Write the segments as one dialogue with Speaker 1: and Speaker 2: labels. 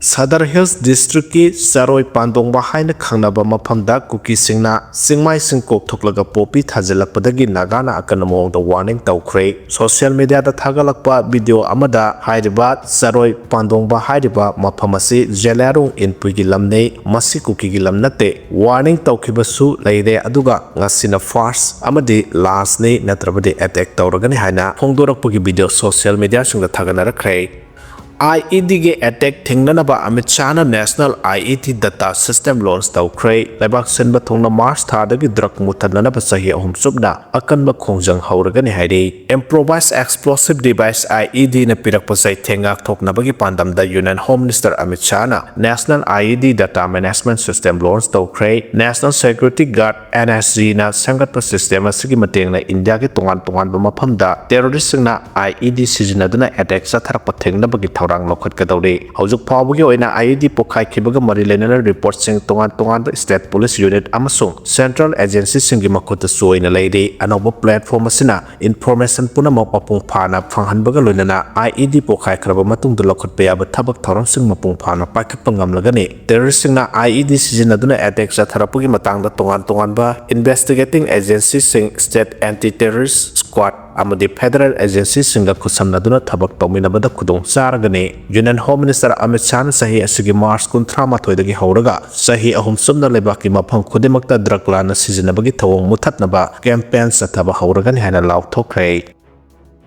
Speaker 1: Sadar Hills District ki Saroi Pandongba haina khangnaba mafamda Kuki singna singmai singkok thoklaga popi thajilakpadagi Naga na akana mawngda warning tawkhre. Social media da thagalakpa video amada hairiba Saroi Pandongba hairiba mafam asi Jelarung Inpui gi lamne masi Kuki gi lam nate warning tawkhibasu leire aduga ngasina first amadi last ne natrabadi attack tawragani haina phongdorakpagi video social media singda thaganarakre. IED ge attack thingnanaba Amit Shah na National IED data system launch tawkhre. Laibak senba thongna March thadagi drug muthananaba sahi ahum subna akanba khongjang hauragani hairi. Improvised explosive device IED na pirakpa sai thengak thoknabagi pandamda Union Home Minister Amit Shah na National IED data management system launch tawkhre. National Security Guard NSG na sangatpa system asigi matengna India ge tongan mafamda terrorist singna IED sizinaduna attack satharakpa thengnabagi rang lokhat kadawri haujuk phawbugi oina IED pokhai khibaga mari lenana report sing tongan state police unit amasung central agency singi makhut soina leiri anoba platform asina information puna mapung phana phanghanbaga loinana IED pokhai khraba matung du lokhat pe aba thabak thoram sing mapung phana paikhatpa ngamlagani terrorist singna IED sizinaduna attack satharapugi matangda tongan ba investigating agency sing state anti-terrorist squad amadi federal agency singa khusamnaduna thabak tawminabada khudong charagani Union Home Minister Amit Shah sahi asigi March 13 dagi hauraga sahi ahum sumna lebaki mafam khudimakta drug lana sizinabagi thawong muthatnaba campaign sathaba hauragani haina lauthokre.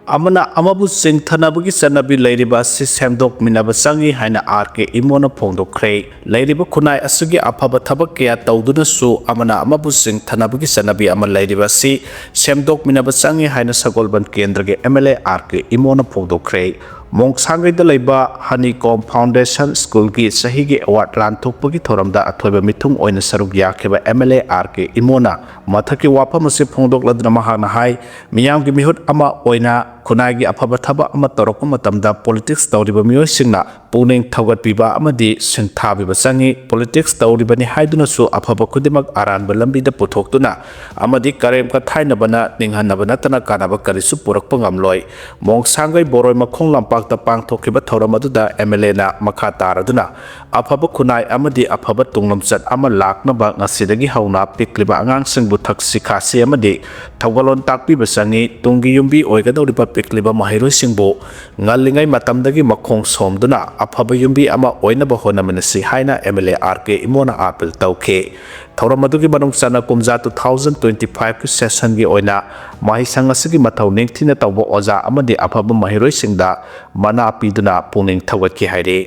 Speaker 1: Amana amabu singthanabagi sanabi leiriba si semdok minaba sangi haina RK imona phongdokre. Leiriba khunai asigi aphaba thabak kya tawduna su amana amabu singthanabagi sanabi ama leiriba si semdok minaba sangi haina sagolban kendra ge MLA RK imona phongdokre. Mongsangai da leiba Honeycomb Foundation School ki sahi gi award lan thokpagi thoramda athoiba mithung oina saruk yakheba MLA RK imona mathaki wafam ase phongdokladna mahana hai miyam gi mihut ama oina khunai gi aphaba thaba ama torok matamda politics tawriba miyoi singna puning thawgat piba amadi sinthabi basangi politics tawriba ni haiduna su aphaba khudimak aranba lambi da puthoktuna amadi karem ka thaina bana ninghanaba natana kanaba karisu purakpa ngamloi mongsangai boroi makhong lampa ta pangthokiba thoram aduda MLA na makha taraduna aphaba khunai amadi aphaba tunglamchat ama laknaba ngasidagi hauna pikliba angang singbu thaksikha se amadi thawgalon takpi basangi tungi yumbi oigadoriba pikliba mahiroi singbu ngalingai matamdagi makhong somduna aphaba yumbi ama oinaba honaminasi haina MLA RK imona apel tawke. Thoram adugi manung sana kumja 2025 ki session gi oina mahisang asigi mathau ningthina tawbo oja amadi aphaba mahiroi singda mana piduna puning thawat ki haire.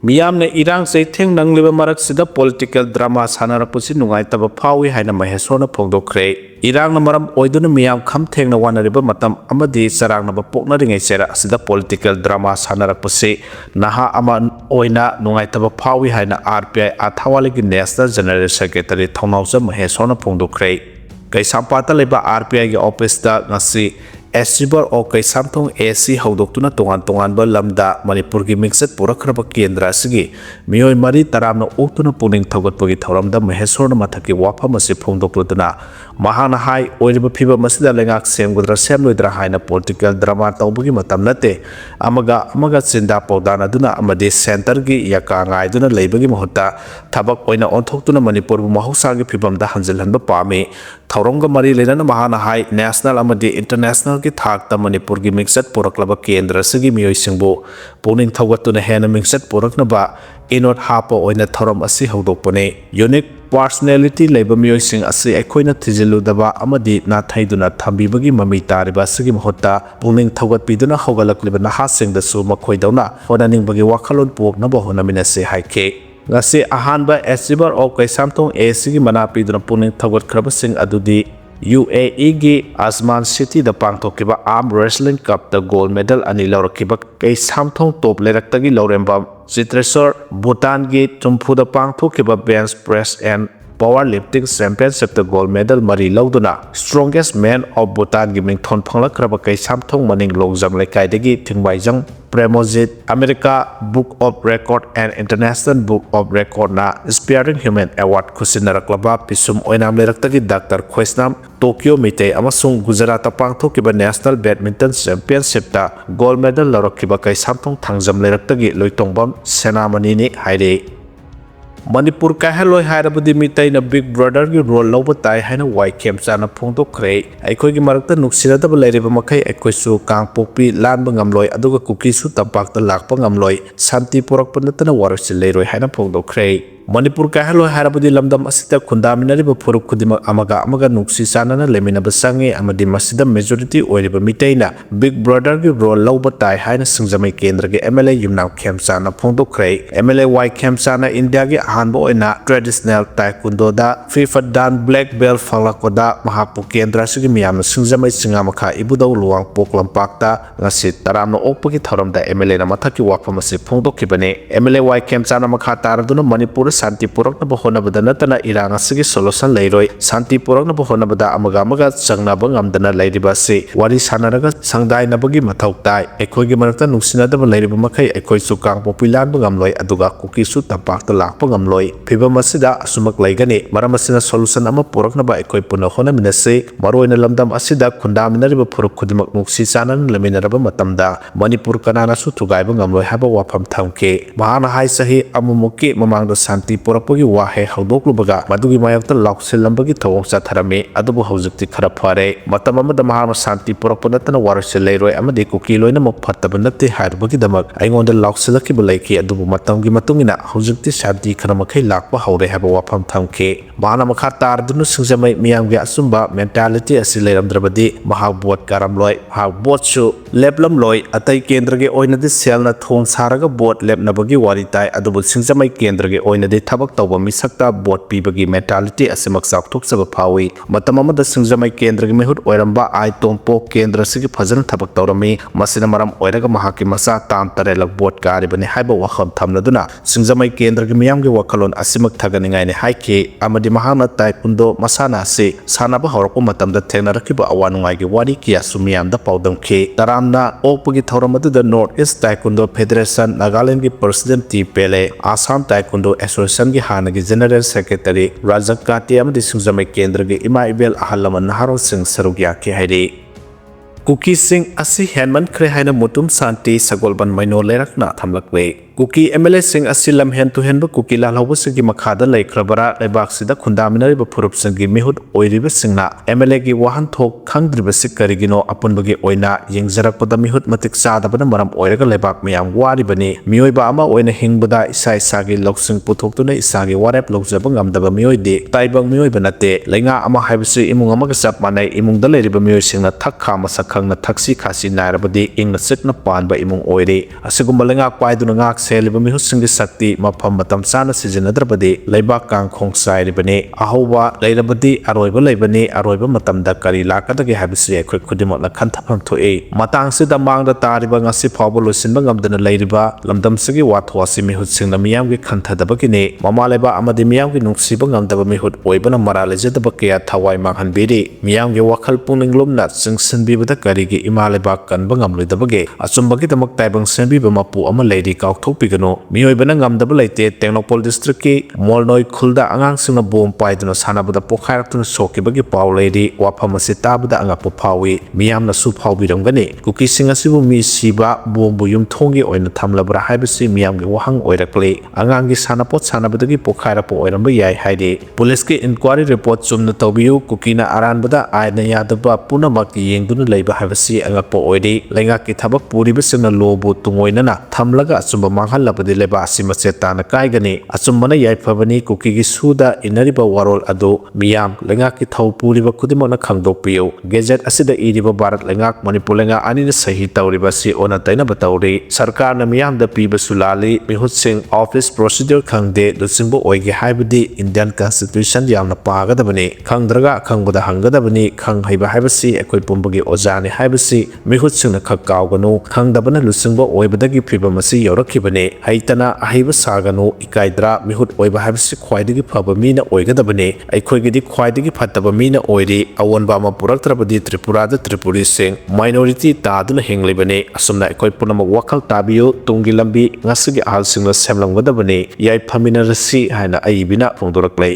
Speaker 1: Miyamne irang sei theng nangliba marak sida political drama sanarapusi nungai taba phawi haina mahesona phongdokre. Irang na maram oiduna miyam kham thengna wanariba matam amadi sarang na bapokna ringai sera sida political drama sanarapusi naha ama oina nungai taba phawi haina RPI athawali gi national general secretary thonauja mahesona phongdokre. Kaisampata leba RPI gi office da ngasi Esibar o kai samthong AC haudoktuna tongan ba lamda Manipur gi mixet purakraba kendra sigi miyoi mari taramna oktuna puning thogatpagi thoramda mahesorna mathaki wafam ase phongdokloduna mahana hai oiriba phiba masida lengak semgudra semloidra haina political drama tawbugi matam nate amaga chinda pawdana duna amadi center gi yaka ngai duna leibagi mahutta thabak oina onthoktuna Manipur bu mahausa gi phibamda hanjilhanba pami thorongga mari lenana mahana hai national amadi international ki thakta Manipur gi mixet puraklaba kendra sigi miyoi singbu puning thogatuna hena mixet puraknaba inot hapa oina thoram asi haudokpane unique personality leiba miyoi sing asi ekhoina thijiludaba amadi na thaiduna thambibagi mami tariba sigi mahutta puning thogat piduna hogalakliba naha singda su makhoidauna honaningbagi wakhalon poknaba honaminase haike. Ngasi ahanba Esibar o kaisamthong AC gi mana piduna puning thogat khraba sing adudi UAE gi Asman City da pangthokiba arm wrestling cup da gold medal ani lawrakiba kai samthong top lerak-tagi lawremba Chitreswar Bhutan gi Thumphu da pangthokiba bench press and powerlifting championship da gold medal mari lawduna strongest man of Bhutan gi mingthon phanglakraba kai samthong maning longjam lekai dagi thingbei jang Premojit, America Book of Record and International Book of Record na Inspiring Human Award kusinaraklaba pisum oinam leiraktagi Dr. Khoisnam Tokyo Mitei amasung Gujarat pangthokiba National Badminton Championship ta gold medal larakiba kai samthong thangjam leiraktagi loitongbam Senamani ni haire Manipur kahaloi hairabudi mitai na Big Brother gi role loba tai haina wai kem chana phongdokkhre aikoi gi marakta nuksinadaba leiriba makai aikoi su kangpokpi lanba ngamloi aduga Kuki su tampakta lakpa ngamloi santi porakpa natana warasi leiroi haina phongdokkhre Manipur kahaloi hairabudi lamdam asita khundaminariba phuruk khudimak amaga nuksi sanana leminaba sangi amadi masida majority oiriba mitaina Big Brother gi role loba tai haina singjamai kendra gi MLA yumnam khemchana phongdokkhre MLA wai khemchana India gi ahanba oina traditional taekwondo da FIFA dan black belt phalakoda mahapu kendra sigi miyamna singjamai singamakha ibudau luwang poklampakta ngasi taramna okpagi thoramda MLA na mathaki wakfam ase phongdokkibane MLA wai khemchana makha taraduna Manipur Santi Purakna Bahonabada Natana Iranga Sigi solution Leroy, Santi Purakna Bahonabada Amagamaga, Sangnabang Amdana Lady Basi, Wadi Sanaraga, Sangdai Nabagi Matautai, Ekogi Marata Nusina the Lady Makai, Ekoi Sukang Populan Bangamloy, Aduga Kuki Suta Park the Lak Bangamloy, Piva Masida, Sumak Lagani, Maramasina solution Ama Puraknaba Ekoi Punahona Minase, Maro in a Lamdam Asida, Kundaminariba Purukudimak Muksi Sanan, Leminaraba Matamda, Manipur Kanana Sutugai Bangamloy, Haba Wapam Townke, Mahana Hai Sahi, Amumuki, Mamang the Santi Porapogi Wahe Haudoklubaga, Madugi Mayakta Lauxilambagi Tawsa Tarame, Adubu Hauzukti Karapare, Matamama the Mahama Santi Poraponatan Warselero, Amadi Kuki Loina Patabanati Harbagi Damak, I on the Lauxilaki Balaki, Adubu Matangi Matungina, Hauzukti Santi Karamake Lakpa, how they have a wapam tanke, Bana Makata, Dunusuzame, Miang Sumba, mentality asilam Drabadi, Mahabot Karamloy, Habot Shu, Leblam Loy, Atai Kendrage Oina the Selna Thong Saraga Bot Leb Nabagi Waritai, Adubu Singzamai Kendrage Oina de Tabak Tauba Misakta Bot Pibagi mentality asimaksak took Sabapawi, Matamama the Singzamai Kendrage Mehut Oiramba, I Tompo Kendra Sigi Pazan Tabak Taurami, Masinamaram Oiraga Mahaki Masa Tam Tarelak Bot Garibani Haiba Wakam Tamnaduna, Singzamai Kendrage Miamgi Wakalon Asimak Taganinga Haike, Amadi Mahana Taikundo Masana Se, Sanaba Horoko Matam the Tenarakiba Awanwagi Wadi Kia Sumiam the Paudam K, Taramna, Opagi Tauramadu the North East Taekwondo Federation, Nagaland President T. Pele, Assam Taekwondo Association Hanagi General Secretary, Rajak Katiam the Singzamai Kendrage Ima Ibel Ahalaman Naharo Singh Sarugya Kihide. Kuki Singh Asi Henman Krehaina Mutum Santi Sagolban Maino Lerakna Tamlakwe. Kuki MLA Singh Asilam Hen to Henba Kuki Lalawasagi Makada Lake Rabara, Lebaxida Kundaminari Purupsangi Mihud Oiriba Singna, MLA Gi Wahan Tok Kangdribasik Karigino Apunbagi Oina, Ying Zarapada Mihud Matik Sada Maram Oiraga Lebak Miam Waribani, Mioiba Ama Oina Hingbada Isai Sagi Loksing Puthokle Isagi Warep Loksabangam Daba Mioide, Taibang Mioibanate, Lenga Ama Habisi Imungamagasak Mane, Imung the Lady Bamio Takha Masakang na Taxi Kasi Nairabadi, Ing the Sikna Pan by Imung Oire, Asigumalenga Paidunangak. Selibami Husingi Sakti, Mapam Matam Sana Sijanadabadi, Labak Kang Kong Sai Ribane, Ahoba, Lairabadi, Aroiba Labane, Aroiba Matam Dakari Lakataki Habisi, Quick Kudimot Lakantapam to A. Matang Sidamang the Tariba Nasi Pablo Sinbangam than a Ladiba, Lamdam Sigi Watwasimi Hutsin the Miami Kanta the Bakine, Mamaleba Amadimiam Nuksibangam the Bamihut, Oibana Maraliza the Bakia, Tawai Mahan Bidi, Miam Wakal Puning Lumnat, Sing Senbi with the Karigi, Imalebak and Bangam with the Bagay, Asumbaki the Maktabang Senbi Bamapu, Ama Lady Kautok. Pigano, Mioibana Gamdaba Late, Technopol District, Molnoi Kulda, Angang Sina Boom Paidano Sanabada Pokaratun Soki Bagi Pau Lady, Wapamasitabada Angapo Pawi, Miamna Soup Haubidangani, Kuki Singasibu Mi Siba, Boom Buyum Tongi or in the Tamlabra Habisi, Miamgi Wahang Oirakle, Angangi Sanapot Sanabadagi Pokarapo Oiramba Yai Haide, Police inquiry report Sum the Tobiu, Kukina Aranbada, Aina Yadaba, Punamaki Yengdun Labor Havasi, Angapo Oide, Lengaki Tabak Puribus in a low boat to Moinana, Tamlaga Sumba. Halabadi leba asimaseta na kaigani asumana yai phabani Kuki gi suda inariba warol ado miyam lengak ki thau puriba kudimo na khangdok piyo gazette asida iriba Bharat lengak Manipur lenga ani na sahi tawriba si ona taina batawri sarkar na miyam da piba sulali mihut sing office procedure khangde dusingbo oigi haibadi Indian constitution yamna pagadabani khangdraga khangboda hangadabani khang haiba haibasi ekoi pumbagi ojani haibasi mihut sing na khakkaw ganu khangdabana lusingbo oibadagi phibamasi yorakhiba ꯇꯧꯒꯗꯕꯅꯤ ꯍꯩꯇꯅ ꯑꯍꯩꯕ ꯁꯥꯒꯅꯨ ꯏꯀꯥꯏꯗ꯭ꯔꯥ ꯃꯤꯍꯨꯠ ꯑꯣꯏꯕ ꯍꯥꯏꯕꯁꯤ ꯈ꯭ꯋꯥꯏꯗꯒꯤ ꯐꯕ ꯃꯤꯅ ꯑꯣꯏꯒꯗꯕꯅꯤ ꯑꯩꯈꯣꯏꯒꯤꯗꯤ ꯈ꯭ꯋꯥꯏꯗꯒꯤ ꯐꯠꯇꯕ ꯃꯤꯅ ꯑꯣꯏꯔꯤ ꯑꯑꯣꯟꯕ ꯑꯃ ꯄꯨꯔꯛꯇ꯭ꯔꯕꯗꯤ ꯇ꯭ꯔꯤꯄꯨꯔꯥꯗ ꯇ꯭ꯔꯤꯄꯨꯔꯤꯁꯤꯡ ꯃꯥꯏꯅꯣꯔꯤꯇꯤ ꯇꯥꯗꯨꯅ ꯍꯤꯡꯂꯤꯕꯅꯤ ꯑꯁꯨꯝꯅ ꯑꯩꯈꯣꯏ ꯄꯨꯝꯅꯃꯛ ꯋꯥꯈꯜ ꯇꯥꯕꯤꯌꯨ ꯇꯨꯡꯒꯤ ꯂꯝꯕꯤ ꯉꯁꯤꯒꯤ ꯑꯍꯜꯁꯤꯡꯅ ꯁꯦꯝꯂꯝꯒꯗꯕꯅꯤ ꯌꯥꯏꯐꯃꯤꯟꯅꯔꯁꯤ ꯍꯥꯏꯅ ꯑꯏꯕꯤꯅ ꯐꯣꯡꯗꯣꯔꯛꯂꯦ